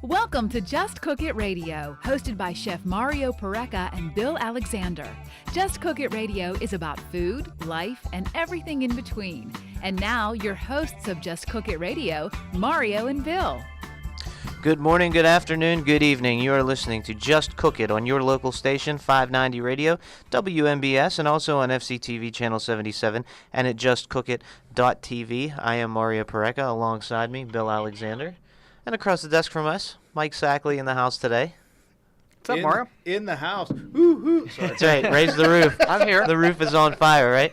Welcome to Just Cook It Radio, hosted by Chef Mario Pareca and Bill Alexander. Just Cook It Radio is about food, life, and everything in between. And now, your hosts of Just Cook It Radio, Mario and Bill. Good morning, good afternoon, good evening. You are listening to Just Cook It on your local station, 590 Radio, WMBS, and also on FCTV Channel 77 and at justcookit.tv. I am Mario Pareca. Alongside me, Bill Alexander. And across the desk from us, Mike Sackley in the house today. What's up, Mario? In the house. Woo-hoo. Sorry. That's right. Raise the roof. I'm here. The roof is on fire, right?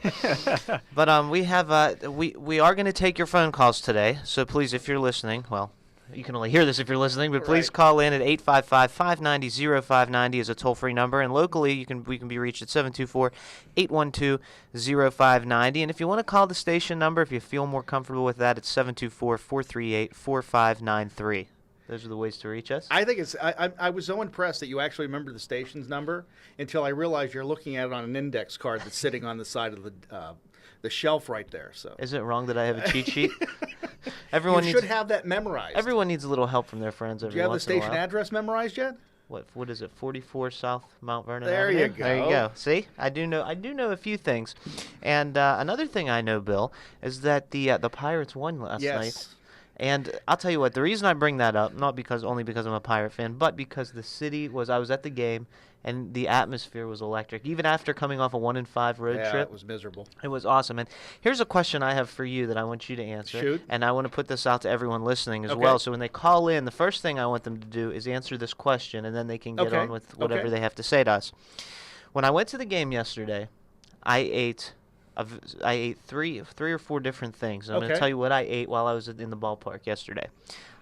But we have we are going to take your phone calls today. So please, if you're listening, well, you can only hear this if you're listening, but please call in at 855-590-0590 is a toll-free number, and locally we can be reached at 724-812-0590. And if you want to call the station number, if you feel more comfortable with that, it's 724-438-4593. Those are the ways to reach us. I think it's. I was so impressed that you actually remember the station's number until I realized you're looking at it on an index card that's sitting on the side of the shelf right there. So is it wrong that I have a cheat sheet? You should have that memorized. Everyone needs a little help from their friends every once in a while. Do you have the station address memorized yet? What is it? 44 South Mount Vernon There Avenue? you go. There you go. See, I do know a few things, and another thing I know, Bill, is that the Pirates won last night. And I'll tell you what, the reason I bring that up, not only because I'm a Pirate fan, but because I was at the game, and the atmosphere was electric. Even after coming off a 1-5 road trip. Yeah, it was miserable. It was awesome. And here's a question I have for you that I want you to answer. Shoot. And I want to put this out to everyone listening as well. So when they call in, the first thing I want them to do is answer this question, and then they can get on with whatever they have to say to us. When I went to the game yesterday, I ate three or four different things. I'm going to tell you what I ate while I was in the ballpark yesterday.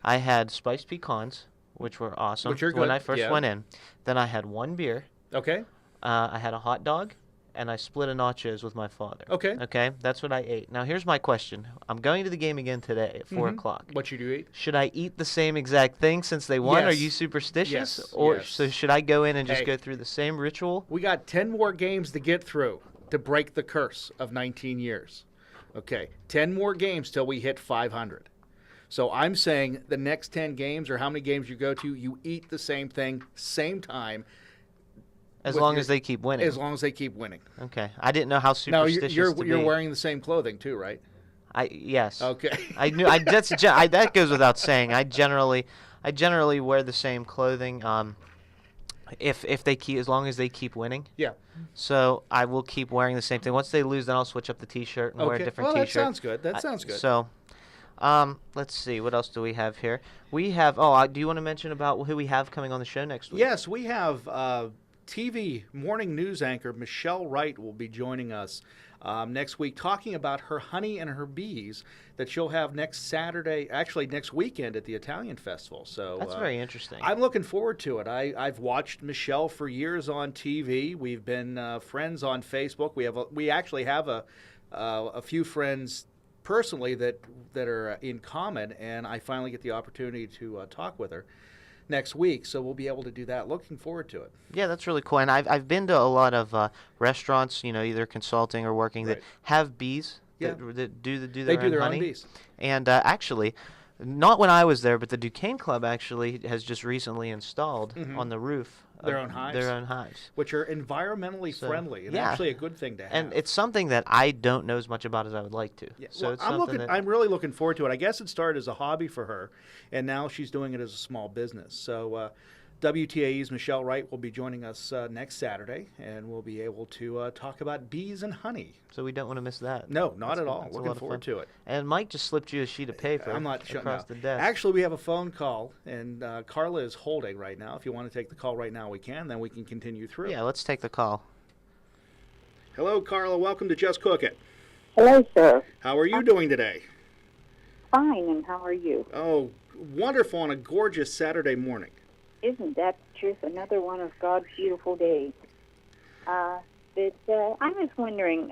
I had spiced pecans, which were awesome when I first went in. Then I had one beer. Okay. I had a hot dog, and I split a nachos with my father. Okay. Okay, that's what I ate. Now, here's my question. I'm going to the game again today at 4 o'clock. What should you eat? Should I eat the same exact thing since they won? Yes. Are you superstitious? Yes. Or so should I go in and just go through the same ritual? We got 10 more games to get through to break the curse of 19 years. Okay, 10 more games till we hit 500. So I'm saying the next 10 games or how many games you go to, you eat the same thing, same time. As long as they keep winning. As long as they keep winning. Okay. I didn't know how superstitious you're to be. You're wearing the same clothing too, right? Yes. Okay. I knew. That goes without saying. I generally wear the same clothing. If they keep, as long as they keep winning. Yeah. So I will keep wearing the same thing. Once they lose, then I'll switch up the T-shirt and wear a different T-shirt. That sounds good. That sounds good. So, let's see. What else do we have here? We have. Do you want to mention about who we have coming on the show next week? Yes, we have TV morning news anchor Michelle Wright will be joining us next week, talking about her honey and her bees that she'll have next Saturday, actually next weekend at the Italian Festival. So that's very interesting. I'm looking forward to it. I've watched Michelle for years on TV. We've been friends on Facebook. We actually have a few friends personally that are in common, and I finally get the opportunity to talk with her next week, so we'll be able to do that. Looking forward to it. Yeah, that's really cool. And I've been to a lot of restaurants, either consulting or working that have bees that do their own bees. And actually, not when I was there, but the Duquesne Club actually has just recently installed on the roof their own hives, which are environmentally friendly and actually a good thing to have. And it's something that I don't know as much about as I would like to. Yeah. So I'm really looking forward to it. I guess it started as a hobby for her, and now she's doing it as a small business. So WTAE's Michelle Wright will be joining us next Saturday, and we'll be able to talk about bees and honey. So we don't want to miss that. No, not at all. Looking forward to it. And Mike just slipped you a sheet of paper across the desk. Actually, we have a phone call, and Carla is holding right now. If you want to take the call right now, we can. Then we can continue through. Yeah, let's take the call. Hello, Carla. Welcome to Just Cook It. Hello, sir. How are you doing today? Fine, and how are you? Oh, wonderful on a gorgeous Saturday morning. Isn't that the truth? Another one of God's beautiful days. I was wondering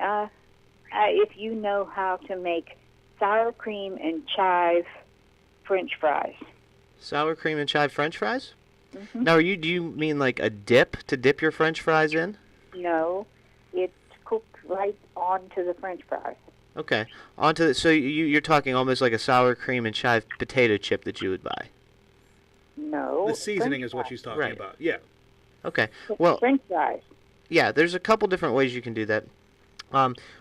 if you know how to make sour cream and chive French fries. Sour cream and chive French fries? Mm-hmm. Now, do you mean like a dip to dip your French fries in? No, it's cooked right onto the French fries. Okay. So you're talking almost like a sour cream and chive potato chip that you would buy. No. The seasoning French is what fries. she's talking Right. about. Yeah. Okay. Well, French fries. yeah, there's a couple different ways you can do that.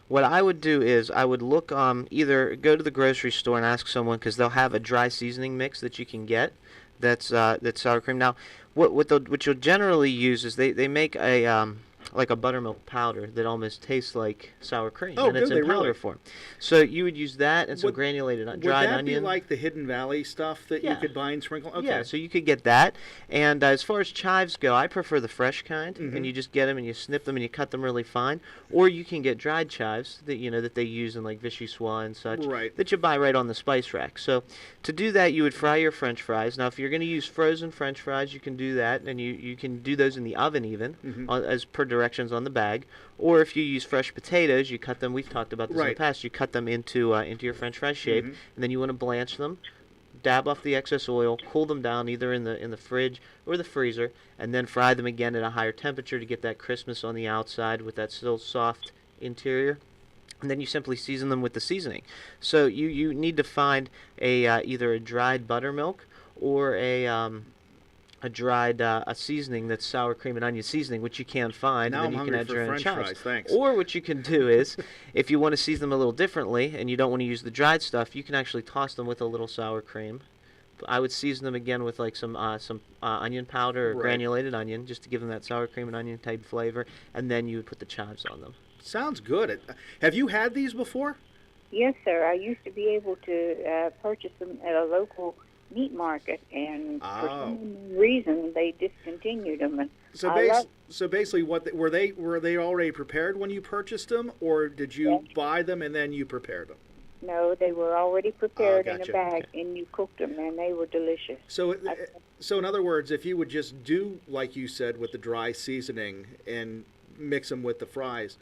What I would do is I would look either go to the grocery store and ask someone, because they'll have a dry seasoning mix that you can get that's sour cream. Now, what you'll generally use is they make a like a buttermilk powder that almost tastes like sour cream, Oh, and it's do they in powder really? form. So you would use that and some granulated dried onion. Would that be like the Hidden Valley stuff that you Yeah. could buy and sprinkle? Okay. Yeah, so you could get that. And as far as chives go, I prefer the fresh kind, Mhm. and you just get them and you snip them and you cut them really fine. Or you can get dried chives that that they use in like vichyssoise and such, Right. that you buy right on the spice rack. So to do that, you would fry your French fries. Now, if you're going to use frozen French fries, you can do that, and you can do those in the oven even, as per directions on the bag. Or if you use fresh potatoes, you cut them. We've talked about this in the Right. past. You cut them into your French fry shape, and then you want to blanch them. Dab off the excess oil, cool them down either in the fridge or the freezer, and then fry them again at a higher temperature to get that crispness on the outside with that still soft interior. And then you simply season them with the seasoning. So you need to find either a dried buttermilk or a dried a seasoning that's sour cream and onion seasoning, which you can find, Now and then I'm you can hungry add for your own French chives. fries, thanks. Or what you can do is, if you want to season them a little differently and you don't want to use the dried stuff, you can actually toss them with a little sour cream. I would season them again with like some onion powder or Right. granulated onion, just to give them that sour cream and onion type flavor, and then you would put the chives on them. Sounds good. Have you had these before? Yes, sir. I used to be able to purchase them at a local meat market, and for some reason they discontinued them. And So, so basically, were they already prepared when you purchased them, or did you buy them and then you prepared them? No, they were already prepared in gotcha. a bag, and you cooked them, and they were delicious. So in other words, if you would just do like you said with the dry seasoning and mix them with the fries,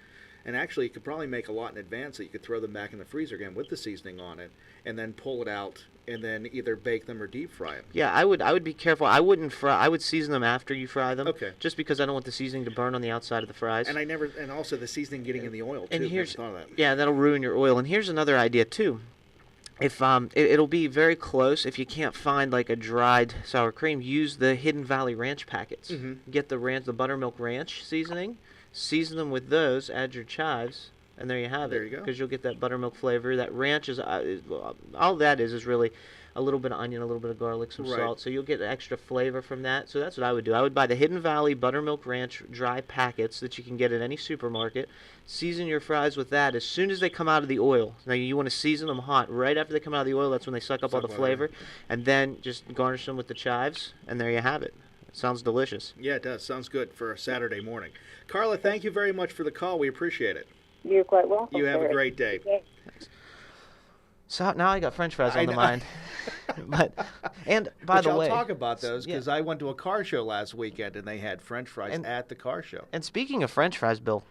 and actually you could probably make a lot in advance that you could throw them back in the freezer again with the seasoning on it, and then pull it out and then either bake them or deep fry them. Yeah, I would be careful. I wouldn't fry. I would season them after you fry them. Okay. Just because I don't want the seasoning to burn on the outside of the fries. And also the seasoning getting in the oil too. And here's Never thought of that. yeah, that'll ruin your oil. And here's another idea too. If it'll be very close. If you can't find like a dried sour cream, use the Hidden Valley Ranch packets. Get the buttermilk ranch seasoning, season them with those. Add your chives, and there you have it. There you go. Because you'll get that buttermilk flavor. That ranch is all that is really a little bit of onion, a little bit of garlic, some Right. salt. So you'll get extra flavor from that. So that's what I would do. I would buy the Hidden Valley Buttermilk Ranch dry packets that you can get at any supermarket. Season your fries with that as soon as they come out of the oil. Now you want to season them hot. Right after they come out of the oil, that's when they suck up all the flavor. And then just garnish them with the chives, and there you have it. It sounds delicious. Yeah, it does. Sounds good for a Saturday morning. Carla, thank you very much for the call. We appreciate it. You're quite welcome. You have sir. a great day. Yes. So now I got French fries I on the know. mind. By the I'll way, talk about those because I went to a car show last weekend and they had French fries at the car show. And speaking of French fries, Bill,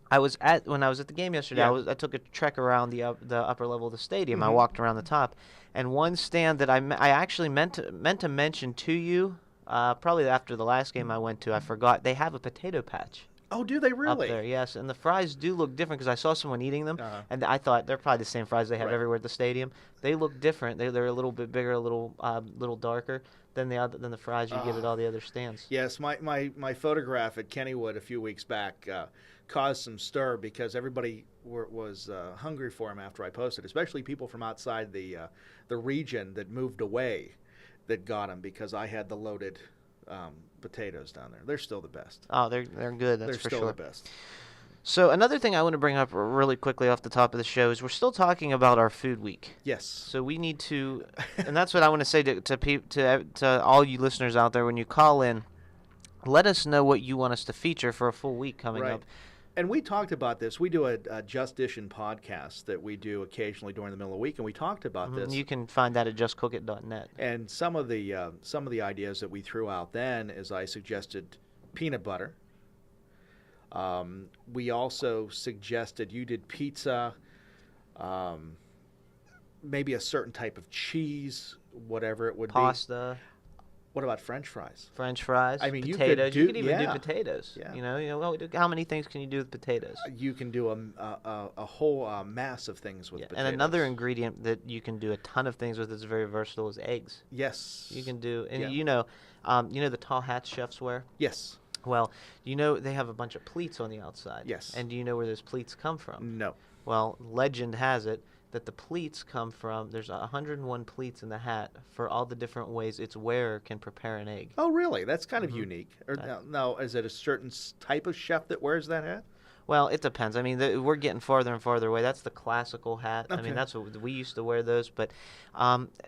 when I was at the game yesterday. Yeah. I took a trek around the upper level of the stadium. I walked around the top, and one stand that I actually meant to mention to you, probably after the last game I went to, I forgot. They have a potato patch. Oh, do they really? Up there, yes. And the fries do look different because I saw someone eating them, and I thought they're probably the same fries they have everywhere at the stadium. They look different. They're a little bit bigger, a little darker than the fries you get at all the other stands. Yes, my photograph at Kennywood a few weeks back caused some stir because everybody was hungry for them after I posted, especially people from outside the region that moved away that got them because I had the loaded potatoes down there. They're still the best. Oh, they're good. That's They're for still sure. the best. So another thing I want to bring up really quickly off the top of the show is we're still talking about our food week. Yes. So we need to, and that's what I want to say to all you listeners out there when you call in. Let us know what you want us to feature for a full week coming up. And we talked about this. We do a Just Dishin' podcast that we do occasionally during the middle of the week, and we talked about this. You can find that at justcookit.net. And some of the ideas that we threw out then is I suggested peanut butter. We also suggested you did pizza, maybe a certain type of cheese, whatever it would Pasta. What about French fries? French fries. I mean, potatoes. You could even do yeah. potatoes. Yeah. How many things can you do with potatoes? You can do a whole mass of things with potatoes. And another ingredient that you can do a ton of things with that's very versatile is eggs. Yes. You can do, and Yeah. the tall hats chefs wear? Yes. Well, they have a bunch of pleats on the outside. Yes. And do you know where those pleats come from? No. Well, legend has it that the pleats come from, there's 101 pleats in the hat for all the different ways its wearer can prepare an egg. Oh, really? That's kind of unique. Now, is it a certain type of chef that wears that hat? Well, it depends. I mean, we're getting farther and farther away. That's the classical hat. Okay. I mean, that's what we used to wear those. But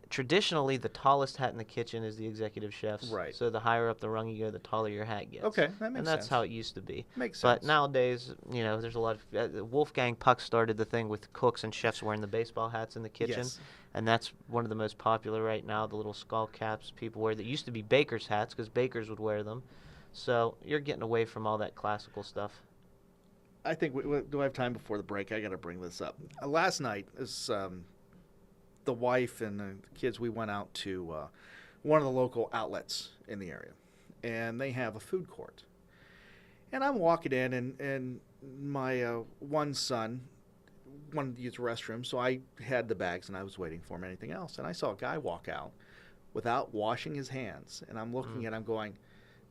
traditionally, the tallest hat in the kitchen is the executive chef's. Right. So the higher up the rung you go, the taller your hat gets. Okay, that makes sense. And that's how it used to be. Makes But sense. nowadays, there's a lot of Wolfgang Puck started the thing with cooks and chefs wearing the baseball hats in the kitchen. Yes. And that's one of the most popular right now, the little skull caps people wear that used to be bakers' hats because bakers would wear them. So you're getting away from all that classical stuff. I think do I have time before the break? I got to bring this up. Last night, the wife and the kids, we went out to one of the local outlets in the area, and they have a food court. And I'm walking in, and my one son wanted to use the restroom, so I had the bags, and I was waiting for him. Anything else? And I saw a guy walk out without washing his hands, and I'm looking at him going,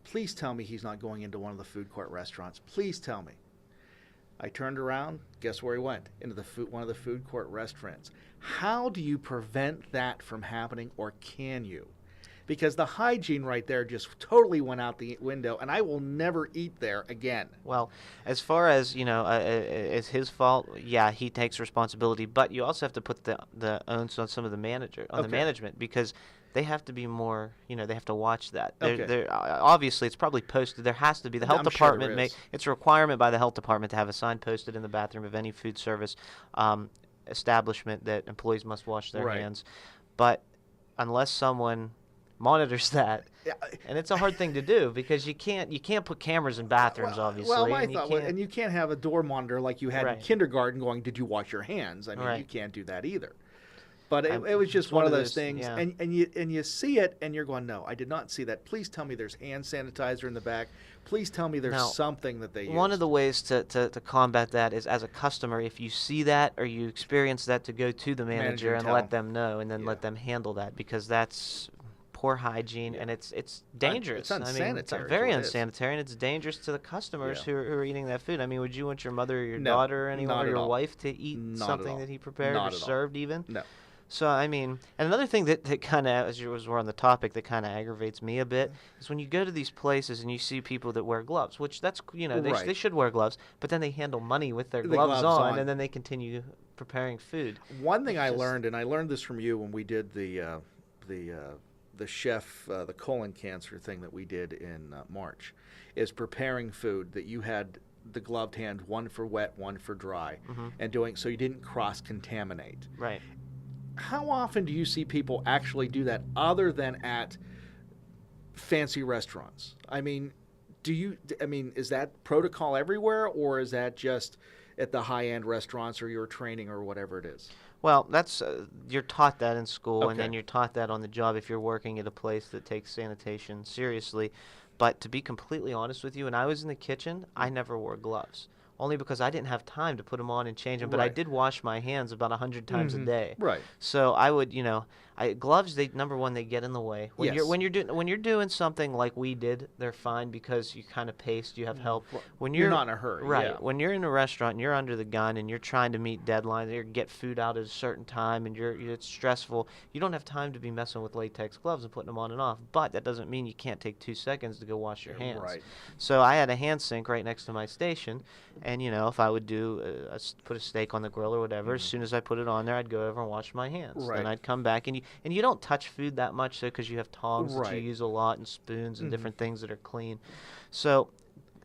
please tell me he's not going into one of the food court restaurants. Please tell me. I turned around. Guess where he went? Into one of the food court restaurants. How do you prevent that from happening, or can you? Because the hygiene right there just totally went out the window, and I will never eat there again. Well, as far as, it's his fault, yeah, he takes responsibility, but you also have to put the onus on some of the the management, because they have to be more, they have to watch that. They're, obviously, it's probably posted. There has to be. The health department, it's a requirement by the health department to have a sign posted in the bathroom of any food service establishment that employees must wash their hands. But unless someone monitors that, and it's a hard thing to do because you can't put cameras in bathrooms, obviously. Well, my thought was, and you can't have a door monitor like you had in kindergarten going, did you wash your hands? I mean, you can't do that either. But it was just one of those things, yeah. and you see it, and you're going, no, I did not see that. Please tell me there's hand sanitizer in the back. Please tell me there's something that they use. One of the ways to combat that is, as a customer, if you see that or you experience that, to go to the manager and let them know, and then let them handle that, because that's poor hygiene, and it's dangerous. It's unsanitary. I mean, it's very unsanitary, and it's dangerous to the customers who are eating that food. I mean, would you want your mother or your daughter or anyone or your wife to eat something that he prepared or served even? No. So, I mean, and another thing that kind of, as we're on the topic, that kind of aggravates me a bit is when you go to these places and you see people that wear gloves, which that's, they should wear gloves, but then they handle money with their gloves on, and then they continue preparing food. One thing I learned, and I learned this from you when we did the chef, the colon cancer thing that we did in March, is preparing food that you had the gloved hand, one for wet, one for dry, and doing so you didn't cross-contaminate. Right. How often do you see people actually do that other than at fancy restaurants? I mean, is that protocol everywhere, or is that just at the high-end restaurants or your training or whatever it is? Well, that's you're taught that in school, and then you're taught that on the job if you're working at a place that takes sanitation seriously. But to be completely honest with you, when I was in the kitchen, I never wore gloves. Only because I didn't have time to put them on and change them, but I did wash my hands about 100 times a day. Right. So I would, gloves. Number one, they get in the way. When you're doing something like we did, they're fine because you kind of paced, you have help. When you're not in a hurry. Right. Yeah. When you're in a restaurant and you're under the gun and you're trying to meet deadlines, or get food out at a certain time, and it's stressful, you don't have time to be messing with latex gloves and putting them on and off. But that doesn't mean you can't take 2 seconds to go wash your hands. Right. So I had a hand sink right next to my station. And, if I would put a steak on the grill or whatever, as soon as I put it on there, I'd go over and wash my hands. Right. Then I'd come back, and you don't touch food that much, because you have tongs that you use a lot, and spoons and different things that are clean. So,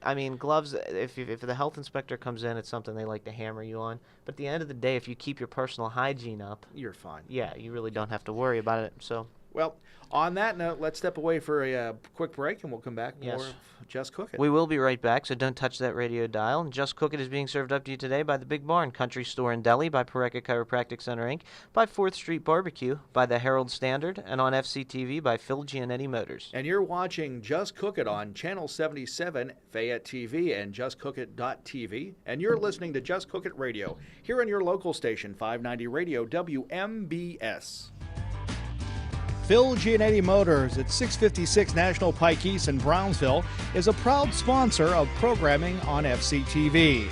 I mean, gloves, if the health inspector comes in, it's something they like to hammer you on. But at the end of the day, if you keep your personal hygiene up, you're fine. Yeah, you really don't have to worry about it. So Well, on that note, let's step away for a quick break, and we'll come back more of Just Cook It. We will be right back, so don't touch that radio dial. And Just Cook It is being served up to you today by the Big Barn Country Store in Delhi, by Pareca Chiropractic Center, Inc., by 4th Street Barbecue, by the Herald Standard, and on FCTV by Phil Gianetti Motors. And you're watching Just Cook It on Channel 77, Fayette TV, and JustCookIt.tv. And you're listening to Just Cook It Radio here on your local station, 590 Radio WMBS. Phil Gianetti Motors at 656 National Pike East in Brownsville is a proud sponsor of programming on FCTV.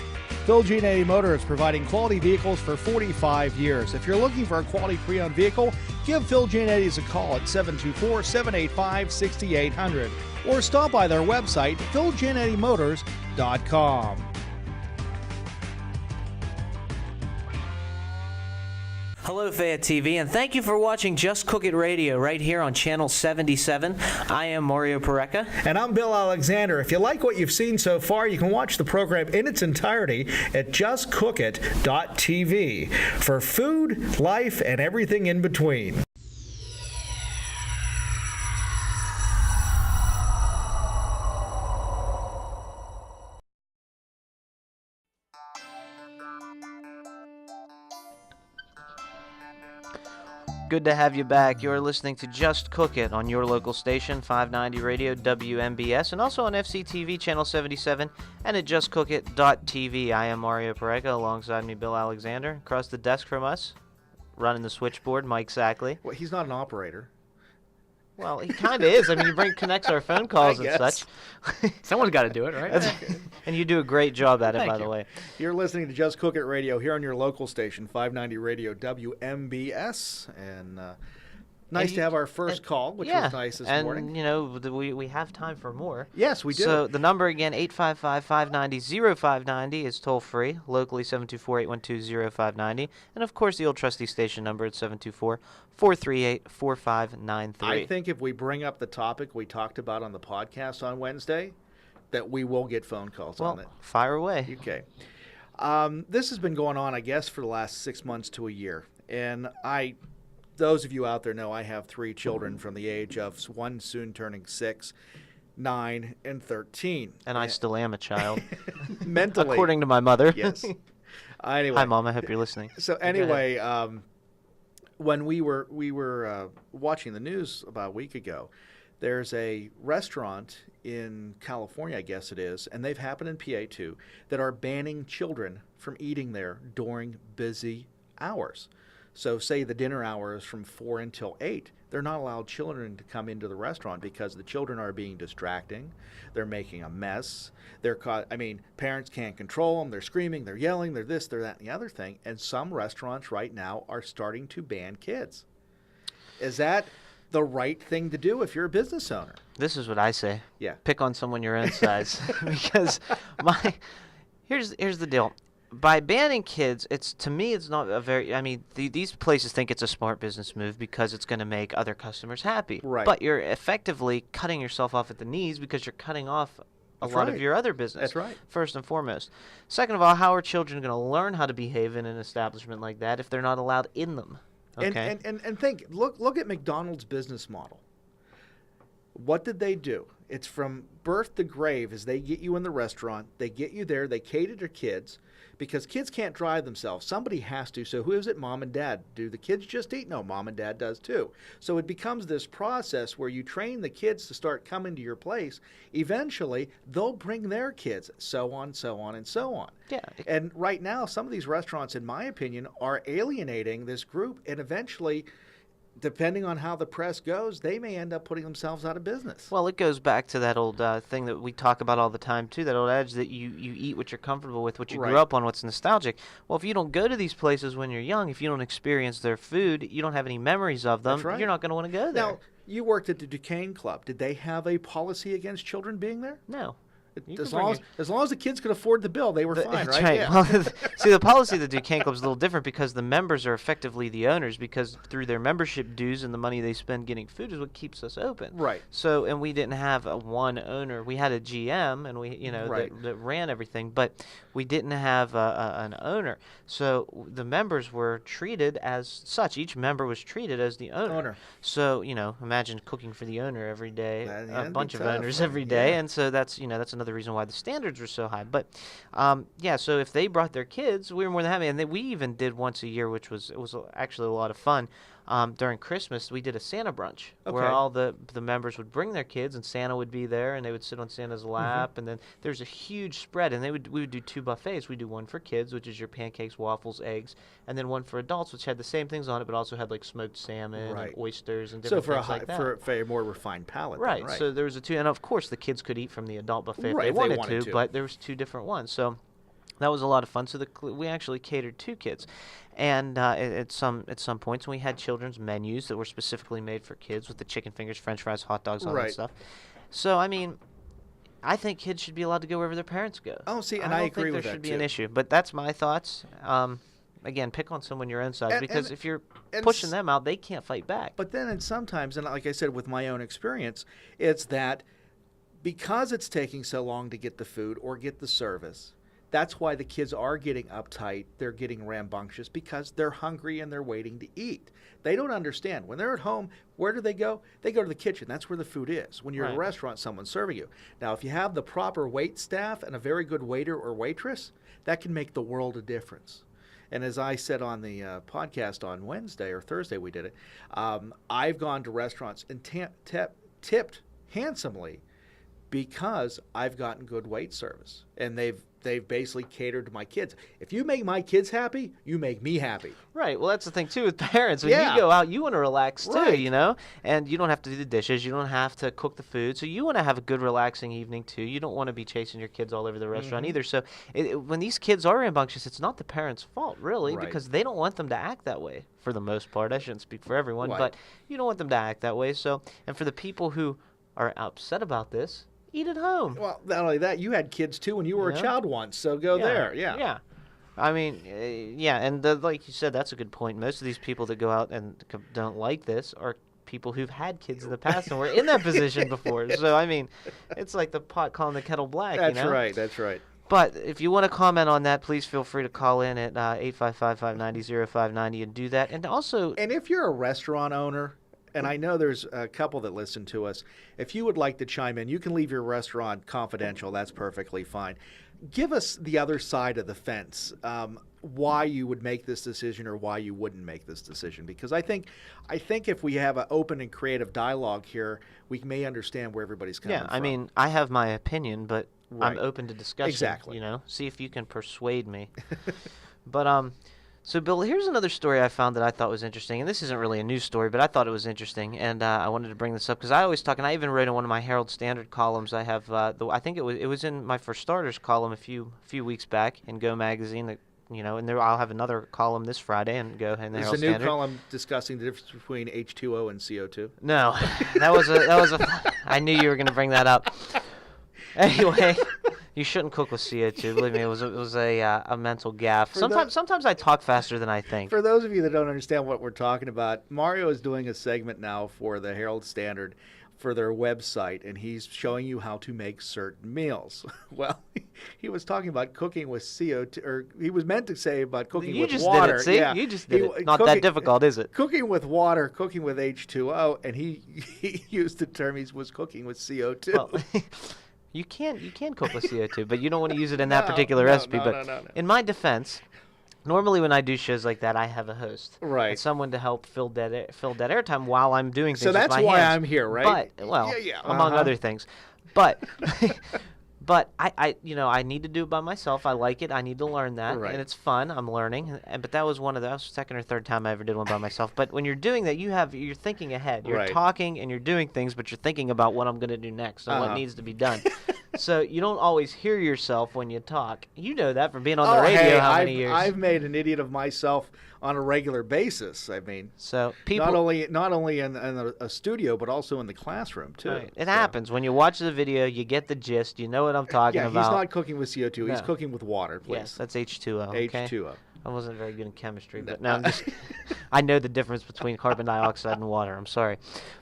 Phil Gianetti Motors providing quality vehicles for 45 years. If you're looking for a quality pre-owned vehicle, give Phil Gianetti's a call at 724-785-6800 or stop by their website, philgianettimotors.com. Hello, Fayette TV, and thank you for watching Just Cook It Radio right here on Channel 77. I am Mario Pareca. And I'm Bill Alexander. If you like what you've seen so far, you can watch the program in its entirety at JustCookIt.tv for food, life, and everything in between. Good to have you back. You're listening to Just Cook It on your local station, 590 Radio WMBS, and also on FCTV Channel 77 and at JustCookIt.tv. I am Mario Pareca. Alongside me, Bill Alexander. Across the desk from us, running the switchboard, Mike Sackley. Well, he's not an operator. Well, he kind of is. I mean, he connects our phone calls and such. Someone's got to do it, right? And you do a great job at it, by the way. You're listening to Just Cook It Radio here on your local station, 590 Radio WMBS. And nice to have our first call, which was nice this morning. And, you know, we have time for more. Yes, we do. So the number again, 855-590-0590 is toll free. Locally, 724-812-0590. And, of course, the old trusty station number at 724-438-4593. I think if we bring up the topic we talked about on the podcast on Wednesday, that we will get phone calls on it. Fire away. Okay. This has been going on, I guess, for the last 6 months to a year. And those of you out there know I have 3 children from the age of one soon turning 6, 9, and 13. And I still am a child. Mentally. According to my mother. Yes. Anyway. Hi, Mom. I hope you're listening. So anyway, when we were watching the news about a week ago, there's a restaurant in California, I guess it is, and they've happened in PA too, that are banning children from eating there during busy hours. So say the dinner hours from 4 until 8, they're not allowed children to come into the restaurant because the children are being distracting. They're making a mess. Parents can't control them. They're screaming, they're yelling, they're this, they're that, and the other thing. And some restaurants right now are starting to ban kids. Is that the right thing to do if you're a business owner? This is what I say. Yeah. Pick on someone your own size. Because here's the deal. By banning kids, to me it's not a very, these places think it's a smart business move because it's going to make other customers happy. Right. But you're effectively cutting yourself off at the knees because you're cutting off a lot of your other business. That's right. First and foremost. Second of all, how are children going to learn how to behave in an establishment like that if they're not allowed in them? Okay. And think, look at McDonald's business model. What did they do? It's from birth to grave as they get you in the restaurant. They get you there. They cater to kids because kids can't drive themselves. Somebody has to. So who is it? Mom and dad. Do the kids just eat? No, mom and dad does too. So it becomes this process where you train the kids to start coming to your place. Eventually, they'll bring their kids, so on, so on, and so on. Yeah. And right now, some of these restaurants, in my opinion, are alienating this group, and eventually, depending on how the press goes, they may end up putting themselves out of business. Well, it goes back to that old thing that we talk about all the time, too, that old adage that you eat what you're comfortable with, what you grew up on, what's nostalgic. Well, if you don't go to these places when you're young, if you don't experience their food, you don't have any memories of them, you're not going to want to go there. Now, you worked at the Duquesne Club. Did they have a policy against children being there? No. As long as the kids could afford the bill, they were fine, that's right? right. Yeah. Well, see, the policy of the Duquesne Club is a little different because the members are effectively the owners because through their membership dues and the money they spend getting food is what keeps us open. Right. So, and we didn't have one owner. We had a GM, and we, that ran everything, but we didn't have an owner. So the members were treated as such. Each member was treated as the owner. So, imagine cooking for the owner every day, a bunch of owners every day, and so that's another reason why the standards were so high. But so if they brought their kids, we were more than happy, and we even did once a year, which was actually a lot of fun. During Christmas, we did a Santa brunch where all the members would bring their kids, and Santa would be there, and they would sit on Santa's lap, and then there's a huge spread, and we would do 2 buffets. We do one for kids, which is your pancakes, waffles, eggs, and then one for adults, which had the same things on it, but also had like smoked salmon, and oysters, and different things like that. For a more refined palate. Right. Then, right. So there was and of course the kids could eat from the adult buffet if they wanted to, but there was 2 different ones. So that was a lot of fun. So we actually catered 2 kids. And at some points, we had children's menus that were specifically made for kids with the chicken fingers, French fries, hot dogs, all that stuff. So, I mean, I think kids should be allowed to go wherever their parents go. Oh, see, and I agree with that, there should be an issue. But that's my thoughts. Again, pick on someone your own side because if you're pushing them out, they can't fight back. But then sometimes, and like I said, with my own experience, it's that because it's taking so long to get the food or get the service, that's why the kids are getting uptight. They're getting rambunctious because they're hungry and they're waiting to eat. They don't understand. When they're at home, where do they go? They go to the kitchen. That's where the food is. When you're at a restaurant, someone's serving you. Now, if you have the proper wait staff and a very good waiter or waitress, that can make the world of difference. And as I said on the podcast on Wednesday or Thursday, we did it, I've gone to restaurants and tipped handsomely because I've gotten good wait service. And they've basically catered to my kids. If you make my kids happy, you make me happy. Right. Well, that's the thing, too, with parents. When you go out, you want to relax, too, And you don't have to do the dishes. You don't have to cook the food. So you want to have a good, relaxing evening, too. You don't want to be chasing your kids all over the restaurant either. So when these kids are rambunctious, it's not the parents' fault, really, because they don't want them to act that way for the most part. I shouldn't speak for everyone, but you don't want them to act that way. So, and for the people who are upset about this, eat at home. Well, not only that, you had kids too when you were a child once, so go there. Yeah. I mean, and like you said, that's a good point. Most of these people that go out and don't like this are people who've had kids in the past and were in that position before. So, I mean, it's like the pot calling the kettle black, That's right, that's right. But if you want to comment on that, please feel free to call in at 855-590-0590 and do that. And also... And if you're a restaurant owner... And I know there's a couple that listen to us. If you would like to chime in, you can leave your restaurant confidential. That's perfectly fine. Give us the other side of the fence, why you would make this decision or why you wouldn't make this decision. Because I think if we have an open and creative dialogue here, we may understand where everybody's coming from. Yeah, I mean, I have my opinion, but I'm open to discussion. Exactly. See if you can persuade me. But So, Bill, here's another story I found that I thought was interesting, and this isn't really a news story, but I thought it was interesting, and I wanted to bring this up because I always talk, and I even wrote in one of my Herald Standard columns. I have, I think it was in my For Starters column a few weeks back in Go magazine. That and there I'll have another column this Friday and Go in the Herald Standard. There's a new column discussing the difference between H2O and CO2. No, that was a. I knew you were going to bring that up. Anyway. You shouldn't cook with CO2. Believe me, it was a mental gaffe. Sometimes I talk faster than I think. For those of you that don't understand what we're talking about, Mario is doing a segment now for the Herald Standard for their website, and he's showing you how to make certain meals. Well, he was talking about cooking with CO2, or he was meant to say about cooking with water. You just did it, see? Yeah. You just did it. Not that difficult, is it? Cooking with water, cooking with H2O, and he used the term he was cooking with CO2. Well, You can cook with CO2, but you don't want to use it in that particular recipe. No. In my defense, normally when I do shows like that, I have a host, and someone to help fill that airtime while I'm doing things. So that's with my why hands. I'm here, right? But among other things, but. But I need to do it by myself. I like it. I need to learn that, and it's fun. I'm learning. But that was that was the second or third time I ever did one by myself. But when you're doing that, you're thinking ahead. You're talking and you're doing things, but you're thinking about what I'm going to do next and what needs to be done. So you don't always hear yourself when you talk. You know that from being on the radio how many years. I've made an idiot of myself on a regular basis. I mean, so people not only in a studio, but also in the classroom too. Right. It happens when you watch the video. You get the gist. You know what I'm talking about. Yeah, he's not cooking with CO2. He's cooking with water. Please. Yes, that's H2O. Okay? H2O. I wasn't very good in chemistry, but now I know the difference between carbon dioxide and water. I'm sorry.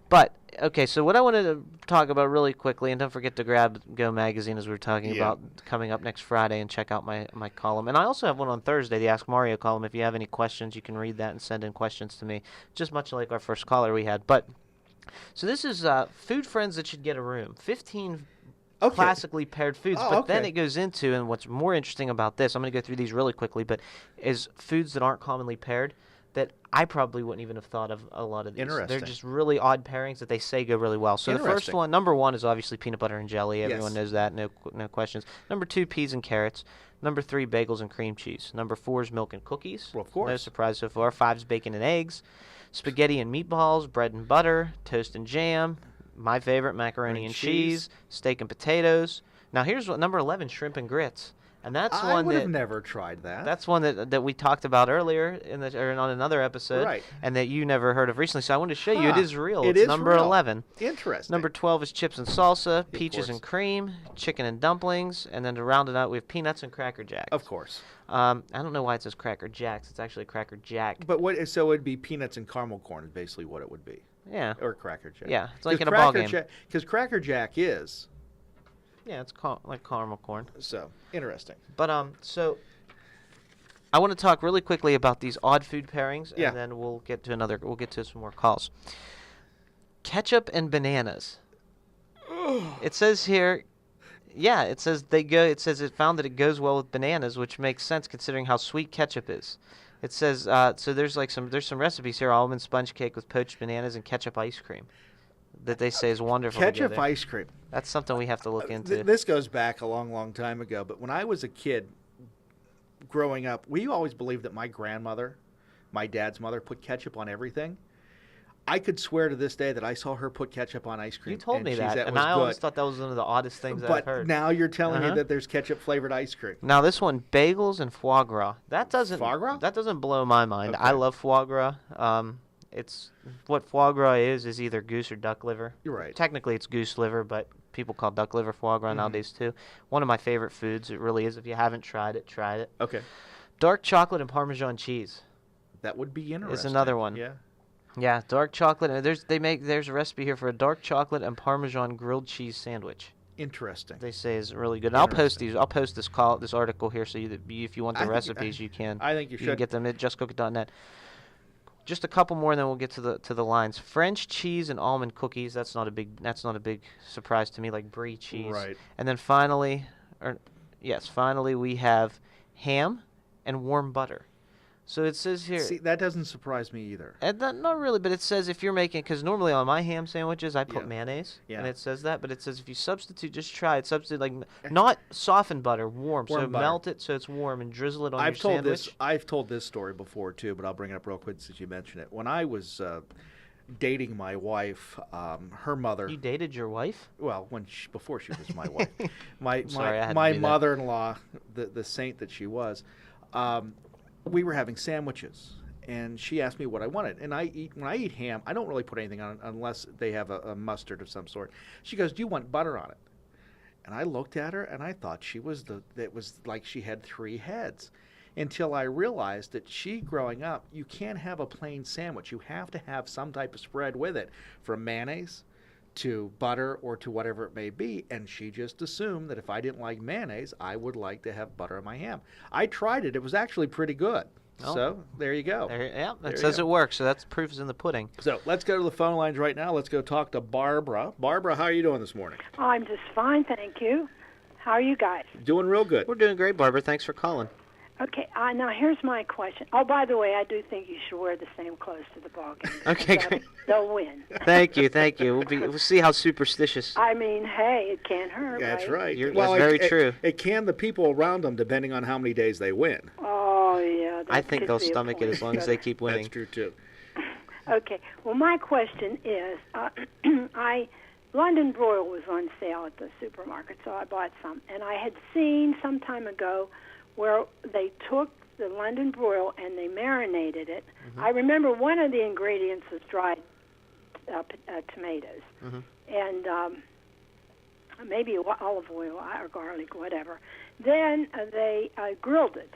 But, okay, so what I wanted to talk about really quickly, and don't forget to grab Go Magazine as we were talking about coming up next Friday and check out my column. And I also have one on Thursday, the Ask Mario column. If you have any questions, you can read that and send in questions to me, just much like our first caller we had. But, so this is food friends that should get a room. 15 classically paired foods, but then it goes into, and what's more interesting about this, I'm going to go through these really quickly, but is foods that aren't commonly paired that I probably wouldn't even have thought of a lot of these. Interesting. They're just really odd pairings that they say go really well. So the first one, number one, is obviously peanut butter and jelly. Everyone knows that, no questions. Number two, peas and carrots. Number three, bagels and cream cheese. Number four is milk and cookies. Well, of course. No surprise so far. Five is bacon and eggs. Spaghetti and meatballs, bread and butter, toast and jam. My favorite, macaroni and cheese, steak and potatoes. Now here's what number 11, shrimp and grits, and that's one that I would have never tried that. That's one that we talked about earlier on another episode, right? And that you never heard of recently. So I wanted to show you it is real. It's number real. 11. Interesting. Number 12 is chips and salsa, peaches and cream, chicken and dumplings, and then to round it out we have peanuts and Cracker Jacks. Of course. I don't know why it says Cracker Jacks. It's actually Cracker Jack. But what? So it'd be peanuts and caramel corn is basically what it would be. Yeah. Or Cracker Jack. Yeah, it's like in a ball game. Because Cracker Jack is. Yeah, it's like caramel corn. So, interesting. But, so I want to talk really quickly about these odd food pairings, and then we'll get to some more calls. Ketchup and bananas. It says here, it says it found that it goes well with bananas, which makes sense considering how sweet ketchup is. It says so. There's some recipes here: almond sponge cake with poached bananas and ketchup ice cream, that they say is wonderful. Ketchup together. Ice cream. That's something we have to look into. This goes back a long, long time ago. But when I was a kid, growing up, we always believed that my grandmother, my dad's mother, put ketchup on everything. I could swear to this day that I saw her put ketchup on ice cream. You told me that, and I always thought that was one of the oddest things I've heard. But now you're telling me that there's ketchup-flavored ice cream. Now this one, bagels and foie gras. That doesn't blow my mind. Okay. I love foie gras. It's what foie gras is either goose or duck liver. You're right. Technically, it's goose liver, but people call duck liver foie gras nowadays too. One of my favorite foods. It really is. If you haven't tried it, try it. Okay. Dark chocolate and Parmesan cheese. That would be interesting. Is another one. Yeah. Yeah, dark chocolate. And there's a recipe here for a dark chocolate and Parmesan grilled cheese sandwich. Interesting. They say is really good. And I'll post these. I'll post this article here so if you want the recipes, you can. I think you should. You can get them at justcookit.net. Just a couple more, and then we'll get to the lines. French cheese and almond cookies. That's not a big surprise to me. Like brie cheese. Right. And then finally, we have ham and warm butter. So it says here. See, that doesn't surprise me either. Not really, but it says if you're making, because normally on my ham sandwiches I put mayonnaise, and it says that, but it says if you substitute, just try it. Substitute not softened butter, warm so butter. melt it so it's warm and drizzle it on your sandwich. I've told this story before too, but I'll bring it up real quick since you mentioned it. When I was dating my wife, her mother. You dated your wife? Well, before she was my wife, my mother-in-law, the saint that she was. We were having sandwiches, and she asked me what I wanted. And when I eat ham, I don't really put anything on it unless they have a mustard of some sort. She goes, "Do you want butter on it?" And I looked at her, and I thought it was like she had three heads. Until I realized that growing up, you can't have a plain sandwich. You have to have some type of spread with it, from mayonnaise to butter or to whatever it may be, and she just assumed that if I didn't like mayonnaise, I would like to have butter on my ham. I tried it. It was actually pretty good. Oh. So there you go. It says it works, so that's proof is in the pudding. So let's go to the phone lines right now. Let's go talk to Barbara. Barbara, how are you doing this morning? I'm just fine, thank you. How are you guys? Doing real good. We're doing great, Barbara. Thanks for calling. Okay, now here's my question. Oh, by the way, I do think you should wear the same clothes to the ball game. Okay, great. They'll win. Thank you. We'll see how superstitious. I mean, hey, it can't hurt, That's right. That's very true. It can the people around them, depending on how many days they win. Oh, yeah. I think they'll stomach it as long as they keep winning. That's true, too. Okay. Well, my question is, I London Broil was on sale at the supermarket, so I bought some. And I had seen some time ago where they took the London Broil and they marinated it. Mm-hmm. I remember one of the ingredients was dried tomatoes. Mm-hmm. And maybe olive oil or garlic, whatever. Then they grilled it.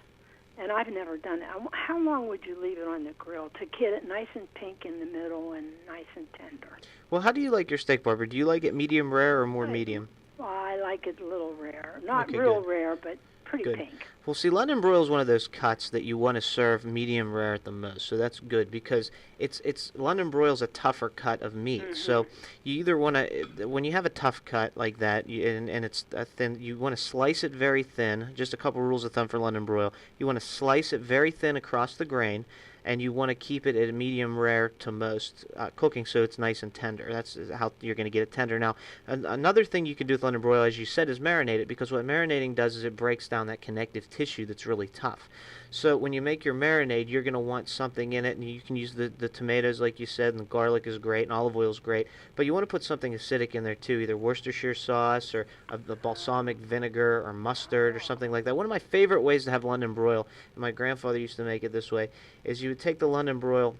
And I've never done that. How long would you leave it on the grill to get it nice and pink in the middle and nice and tender? Well, how do you like your steak, Barbara? Do you like it medium rare or more medium? Well, I like it a little rare. Not real rare, but pretty pink. Well, see, London Broil is one of those cuts that you want to serve medium rare at the most, so that's good because it's London Broil is a tougher cut of meat. Mm-hmm. So you either want to, when you have a tough cut like that, and it's a thin, you want to slice it very thin. Just a couple rules of thumb for London Broil: you want to slice it very thin across the grain, and you want to keep it at a medium rare to most cooking, so it's nice and tender. That's how you're going to get it tender. Now, another thing you can do with London Broil, as you said, is marinate it, because what marinating does is it breaks down that connective tissue that's really tough. So when you make your marinade, you're going to want something in it, and you can use the tomatoes, like you said, and the garlic is great, and olive oil is great, but you want to put something acidic in there too, either Worcestershire sauce or the balsamic vinegar or mustard or something like that. One of my favorite ways to have London Broil, and my grandfather used to make it this way, is you would take the London Broil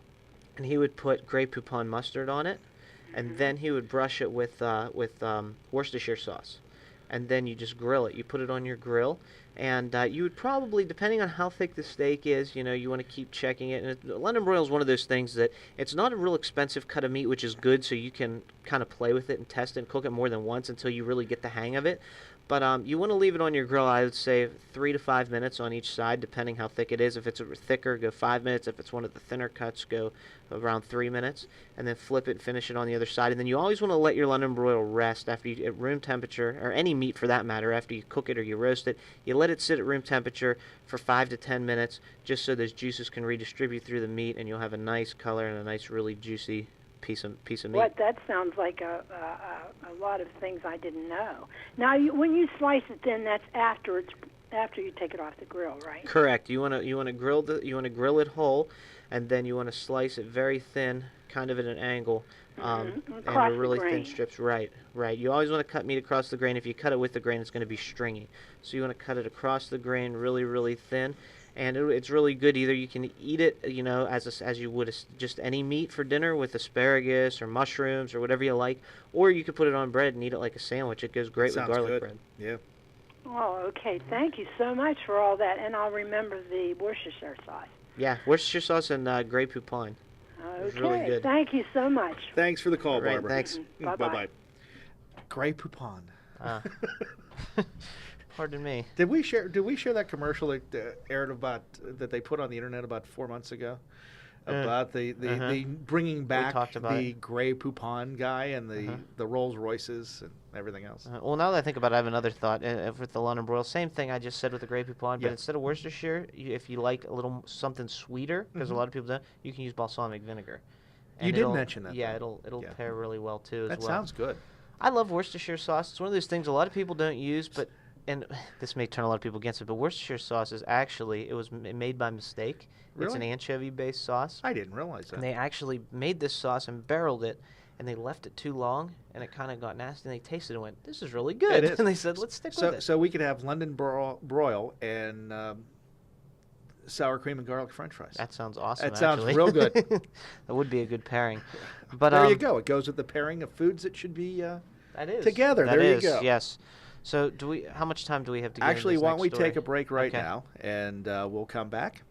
and he would put Grey Poupon mustard on it, and then he would brush it with Worcestershire sauce. And then you just grill it. You put it on your grill, and you would probably, depending on how thick the steak is, you want to keep checking it. And London Broil is one of those things that it's not a real expensive cut of meat, which is good, so you can kind of play with it and test it and cook it more than once until you really get the hang of it. But you want to leave it on your grill, I would say 3 to 5 minutes on each side, depending how thick it is. If it's thicker, go 5 minutes. If it's one of the thinner cuts, go around 3 minutes. And then flip it and finish it on the other side. And then you always want to let your London Broil rest after at room temperature, or any meat for that matter, after you cook it or you roast it. You let it sit at room temperature for 5 to 10 minutes, just so those juices can redistribute through the meat, and you'll have a nice color and a nice, really juicy piece of meat. What, that sounds like a lot of things I didn't know. Now, when you slice it, then that's after you take it off the grill, right? Correct. You want to grill it whole, and then you want to slice it very thin, kind of at an angle, and really thin strips. Right. You always want to cut meat across the grain. If you cut it with the grain, it's going to be stringy. So you want to cut it across the grain really, really thin. And it's really good. Either you can eat it, as you would just any meat for dinner with asparagus or mushrooms or whatever you like, or you could put it on bread and eat it like a sandwich. It goes great with garlic bread. Yeah. Oh, okay. Thank you so much for all that, and I'll remember the Worcestershire sauce. Yeah, Worcestershire sauce and Grey Poupon. Okay. Really good. Thank you so much. Thanks for the call, right, Barbara. Thanks. Bye-bye. Grey Poupon. Pardon me. Did we share that commercial that aired that they put on the internet about 4 months ago about the bringing back the Grey Poupon guy and the Rolls Royces and everything else? Well, now that I think about it, I have another thought with the London Broil. Same thing I just said with the Grey Poupon, but instead of Worcestershire, if you like a little something sweeter, because a lot of people don't, you can use balsamic vinegar. And you did mention that. Yeah, it'll pair really well too. That sounds good. I love Worcestershire sauce. It's one of those things a lot of people don't use, but. And this may turn a lot of people against it, but Worcestershire sauce is actually, it was made by mistake. Really? It's an anchovy-based sauce. I didn't realize that. And they actually made this sauce and barreled it, and they left it too long, and it kind of got nasty, and they tasted it and went, this is really good. It is. And they said, let's stick with it. So we could have London broil and sour cream and garlic french fries. That sounds awesome, That sounds real good. That would be a good pairing. But there you go. It goes with the pairing of foods that should be together. That there is, you go. Yes. So how much time do we have to get Actually, into this why don't we next story? take a break right now, and we'll come back.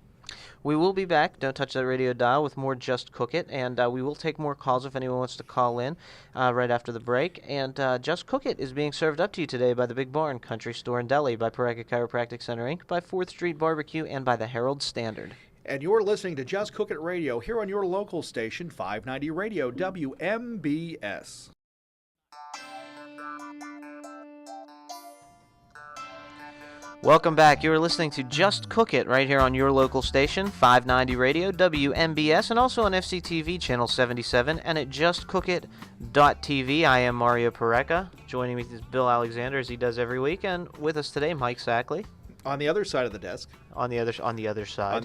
We will be back. Don't touch that radio dial with more Just Cook It, and we will take more calls if anyone wants to call in right after the break. And Just Cook It is being served up to you today by the Big Barn Country Store and Deli, by Pareka Chiropractic Center, Inc., by 4th Street Barbecue, and by the Herald Standard. And you're listening to Just Cook It Radio here on your local station, 590 Radio, WMBS. Welcome back. You are listening to Just Cook It right here on your local station, 590 Radio, WMBS, and also on FCTV Channel 77 and at justcookit.tv. I am Mario Pareka. Joining me is Bill Alexander, as he does every week, and with us today, Mike Sackley. On the other side of the desk. On the other side. On the other side.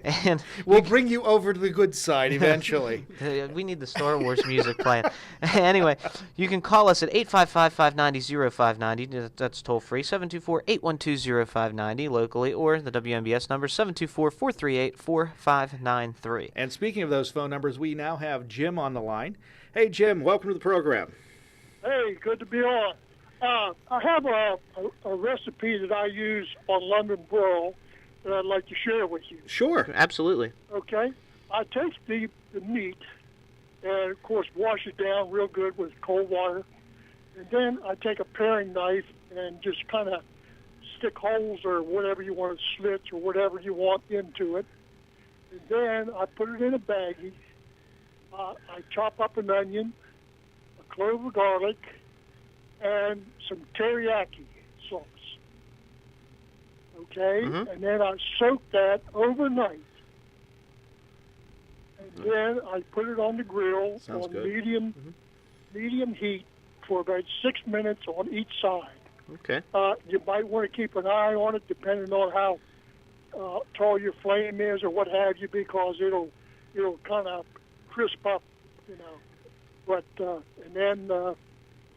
And we'll bring you over to the good side eventually. We need the Star Wars music playing. Anyway, you can call us at 855-590-0590. That's toll free. 724-812-0590 locally, or the WMBS number 724-438-4593. And speaking of those phone numbers, we now have Jim on the line. Hey, Jim, welcome to the program. Hey, good to be on. I have a recipe that I use on London Broil that I'd like to share with you. Sure, absolutely. Okay. I take the meat and, of course, wash it down real good with cold water. And then I take a paring knife and just kind of stick holes or whatever you want, slits or whatever you want into it. And then I put it in a baggie. I chop up an onion, a clove of garlic, and some teriyaki sauce. Okay? Mm-hmm. And then I soak that overnight. And then I put it on the grill on medium heat for about 6 minutes on each side. Okay. You might want to keep an eye on it depending on how tall your flame is or what have you, because it'll kind of crisp up, But and then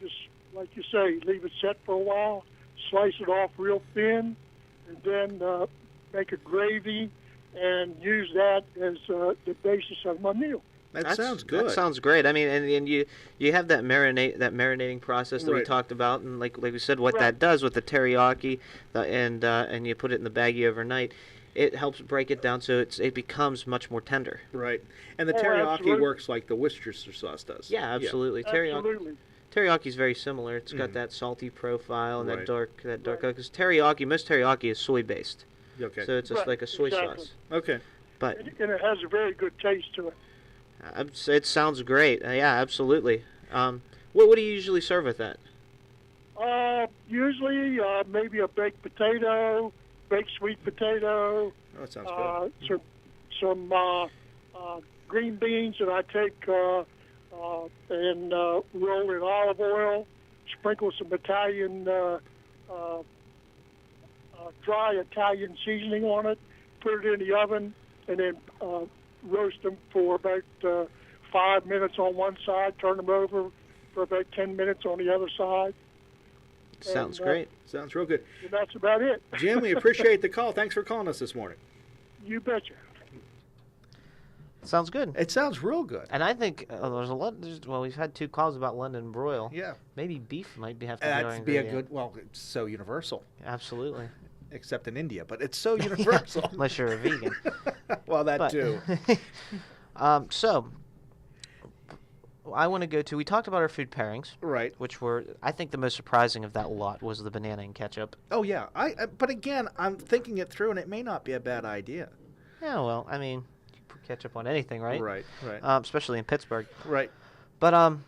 just like you say, leave it set for a while, slice it off real thin, and then make a gravy and use that as the basis of my meal. That sounds good. That sounds great. I mean, and you have that marinating process that we talked about, and like we said, what that does with the teriyaki, and you put it in the baggie overnight. It helps break it down so it becomes much more tender. Right. And the teriyaki works like the Worcestershire sauce does. Yeah, absolutely. Yeah. Absolutely. Teriyaki is very similar. It's got that salty profile and that dark because most teriyaki is soy based. Okay. So it's just like a soy sauce. Okay. But and it has a very good taste to it. It sounds great. Yeah, absolutely. What do you usually serve with that? Usually maybe a baked potato, baked sweet potato. Oh, that sounds good. Some green beans that I take and roll in olive oil, sprinkle some Italian, dry Italian seasoning on it, put it in the oven, and then roast them for about 5 minutes on one side, turn them over for about 10 minutes on the other side. Sounds great. Sounds real good. And that's about it. Jim, we appreciate the call. Thanks for calling us this morning. You betcha. Sounds good. It sounds real good. And I think there's a lot. We've had 2 calls about London Broil. Yeah. Maybe beef might have to be That'd be a good. Well, it's so universal. Absolutely. Except in India, but it's so universal. Unless you're a vegan. Well, that too. So, I want to go to. We talked about our food pairings, right? Which were, I think, the most surprising of that lot was the banana and ketchup. Oh yeah, but again, I'm thinking it through, and it may not be a bad idea. Yeah, well, I mean, you put ketchup on anything, right? Right. Especially in Pittsburgh. Right. But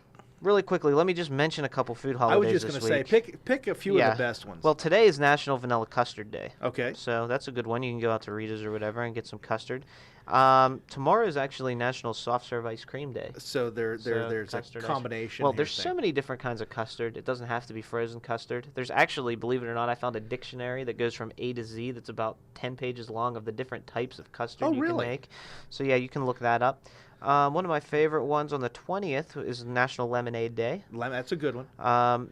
really quickly, let me just mention a couple food holidays this week. I was just going to say, pick a few of the best ones. Well, today is National Vanilla Custard Day. Okay. So that's a good one. You can go out to Rita's or whatever and get some custard. Tomorrow is actually National Soft Serve Ice Cream Day. So there's a combination. Well, there's so many different kinds of custard. It doesn't have to be frozen custard. There's actually, believe it or not, I found a dictionary that goes from A to Z that's about 10 pages long of the different types of custard you can make. So yeah, you can look that up. One of my favorite ones on the 20th is National Lemonade Day. That's a good one.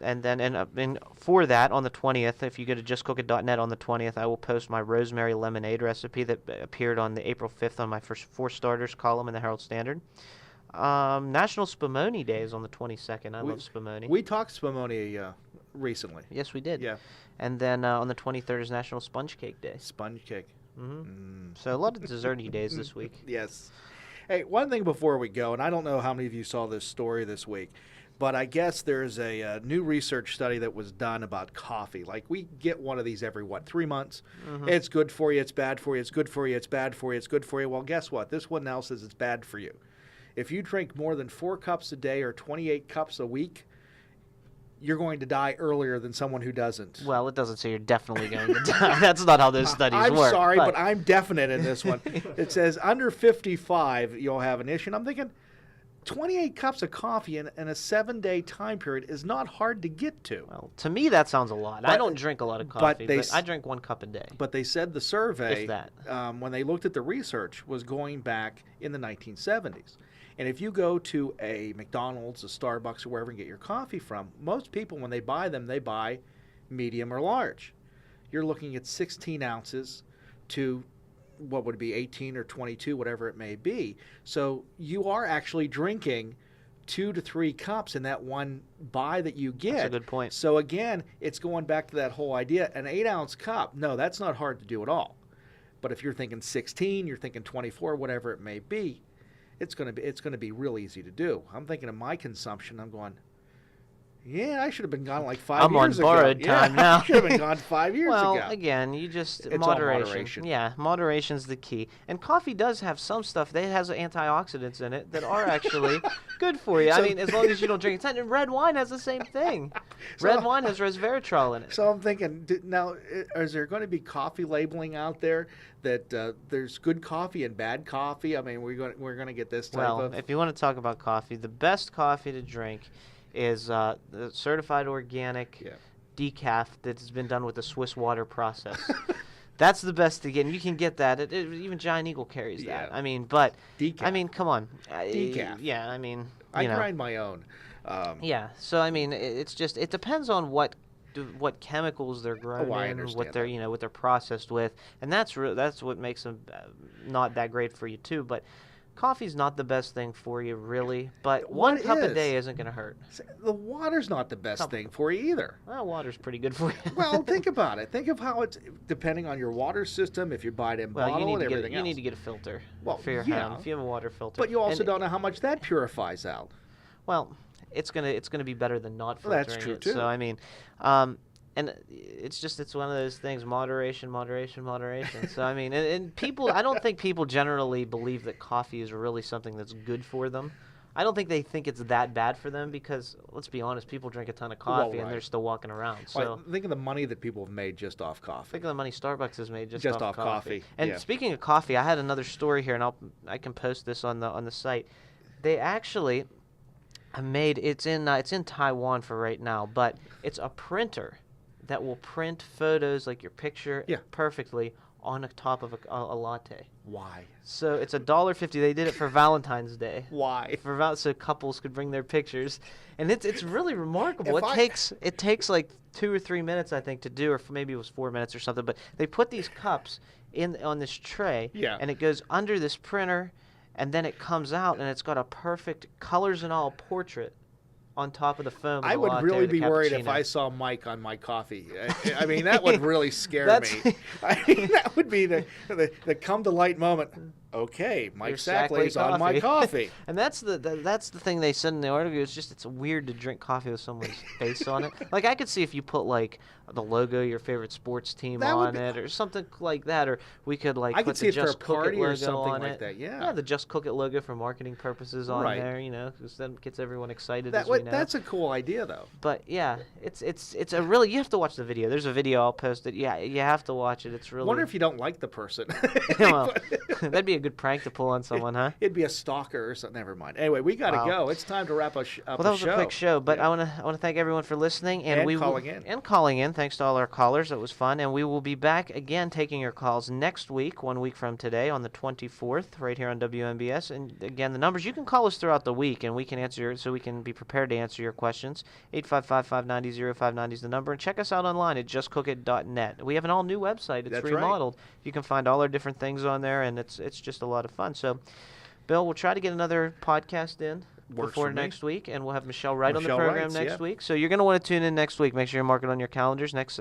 And then for that, on the 20th, if you go to justcookit.net on the 20th, I will post my rosemary lemonade recipe that appeared on the April 5th on my first 4 starters column in the Herald Standard. National Spumoni Day is on the 22nd. I love spumoni. We talked spumoni recently. Yes, we did. Yeah. And then on the 23rd is National Sponge Cake Day. Sponge cake. Mm-hmm. So a lot of desserty days this week. Yes. Hey, one thing before we go, and I don't know how many of you saw this story this week, but I guess there's a new research study that was done about coffee. Like, we get one of these every, 3 months? Mm-hmm. It's good for you, it's bad for you, it's good for you, it's bad for you, it's good for you. Well, guess what? This one now says it's bad for you. If you drink more than 4 cups a day or 28 cups a week, you're going to die earlier than someone who doesn't. Well, it doesn't say you're definitely going to die. That's not how those studies work. I'm sorry, but I'm definite in this one. It says under 55, you'll have an issue. And I'm thinking, 28 cups of coffee in a 7-day time period is not hard to get to. Well, to me, that sounds a lot. I don't drink a lot of coffee, but I drink 1 cup a day. But they said the survey, if that. When they looked at the research, was going back in the 1970s. And if you go to a McDonald's, a Starbucks, or wherever you get your coffee from, most people, when they buy them, they buy medium or large. You're looking at 16 ounces to what would it be, 18 or 22, whatever it may be. So you are actually drinking 2 to 3 cups in that one buy that you get. That's a good point. So again, it's going back to that whole idea. An 8-ounce cup, no, that's not hard to do at all. But if you're thinking 16, you're thinking 24, whatever it may be, it's going to be real easy to do. I'm thinking of my consumption. I'm going, yeah, I should have been gone like 5 years ago. I'm on borrowed time now. I should have been gone 5 years ago. Well, again, it's moderation. Yeah, moderation's the key. And coffee does have some stuff that has antioxidants in it that are actually good for you. I mean, as long as you don't drink it. And red wine has the same thing. Red wine has resveratrol in it. So I'm thinking, now, is there going to be coffee labeling out there that there's good coffee and bad coffee? I mean, we're going to get this type of... Well, if you want to talk about coffee, the best coffee to drink is the certified organic decaf that has been done with the Swiss water process. That's the best to get. And you can get that. Even Giant Eagle carries that. I mean, but decaf. I mean, come on. Decaf. Yeah, I mean, I grind my own. Yeah. So I mean, it depends on what chemicals they're grown in, what they're processed with, and that's what makes them not that great for you too. But coffee's not the best thing for you, really, but 1 cup a day isn't going to hurt. The water's not the best thing for you either. Well, water's pretty good for you. Well, think about it. Think of how it's, depending on your water system, if you buy it in bottle and everything else. You need to get a filter for your home if you have a water filter. But you also don't know how much that purifies out. Well, it's gonna be better than not filtering that's true it. too. So, I mean, and it's one of those things, moderation. So, I mean, and people, I don't think people generally believe that coffee is really something that's good for them. I don't think they think it's that bad for them because, let's be honest, people drink a ton of coffee and they're still walking around. So think of the money that people have made just off coffee. Think of the money Starbucks has made just off coffee. And speaking of coffee, I had another story here, and I can post this on the site. They actually made it's in Taiwan for right now, but it's a printer that will print photos like your picture perfectly on the top of a latte. Why? So it's $1.50. They did it for Valentine's Day. Why? So couples could bring their pictures, and it's really remarkable. It takes like 2 or 3 minutes, I think, to do, or maybe it was 4 minutes or something. But they put these cups on this tray, and it goes under this printer, and then it comes out, and it's got a perfect colors and all portrait on top of the foam. I would really be worried if I saw Mike on my coffee. I mean, that would really scare me. I mean, that would be the come to light moment. Okay, Mike Sackley's on my coffee. And that's the thing they said in the article. It's weird to drink coffee with someone's face on it. Like, I could see if you put like the logo of your favorite sports team on it or something like that, or we could put the Just Cook It logo on it. Yeah, the Just Cook It logo for marketing purposes on there. Because then it gets everyone excited. That's a cool idea, though. But yeah, it's a really, you have to watch the video. There's a video I'll post it. Yeah, you have to watch it. It's really. Wonder if you don't like the person. Well, that'd be a good prank to pull on someone, huh? It'd be a stalker or something. Never mind. Anyway, we got to go. It's time to wrap up. Well, that was a quick show, but I want to thank everyone for listening and calling in. Thanks to all our callers. That was fun, and we will be back again taking your calls next week, 1 week from today, on the 24th, right here on WMBS. And again, the numbers, you can call us throughout the week, and we can answer, so we can be prepared to answer your questions. 855-590-0590 is the number, and check us out online at justcookit.net. We have an all-new website. It's remodeled. Right. You can find all our different things on there, and it's just a lot of fun. So, Bill, we'll try to get another podcast in before next week, and we'll have Michelle Wright on the program next week. So you're going to want to tune in next week. Make sure you mark it on your calendars next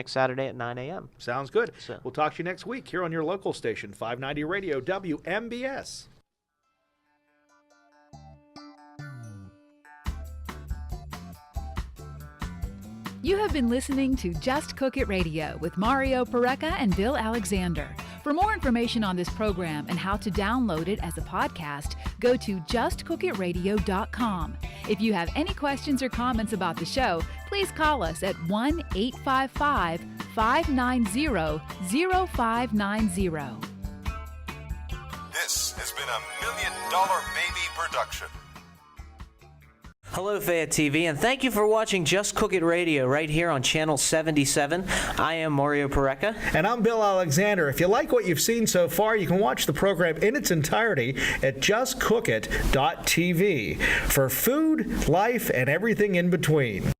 Saturday at 9 a.m. Sounds good. So we'll talk to you next week here on your local station, 590 Radio, WMBS. You have been listening to Just Cook It Radio with Mario Pareca and Bill Alexander. For more information on this program and how to download it as a podcast, go to justcookitradio.com. If you have any questions or comments about the show, please call us at 1-855-590-0590. This has been a $1 Million Baby production. Hello, Fayette TV, and thank you for watching Just Cook It Radio right here on Channel 77. I am Mario Pareca. And I'm Bill Alexander. If you like what you've seen so far, you can watch the program in its entirety at justcookit.tv for food, life, and everything in between.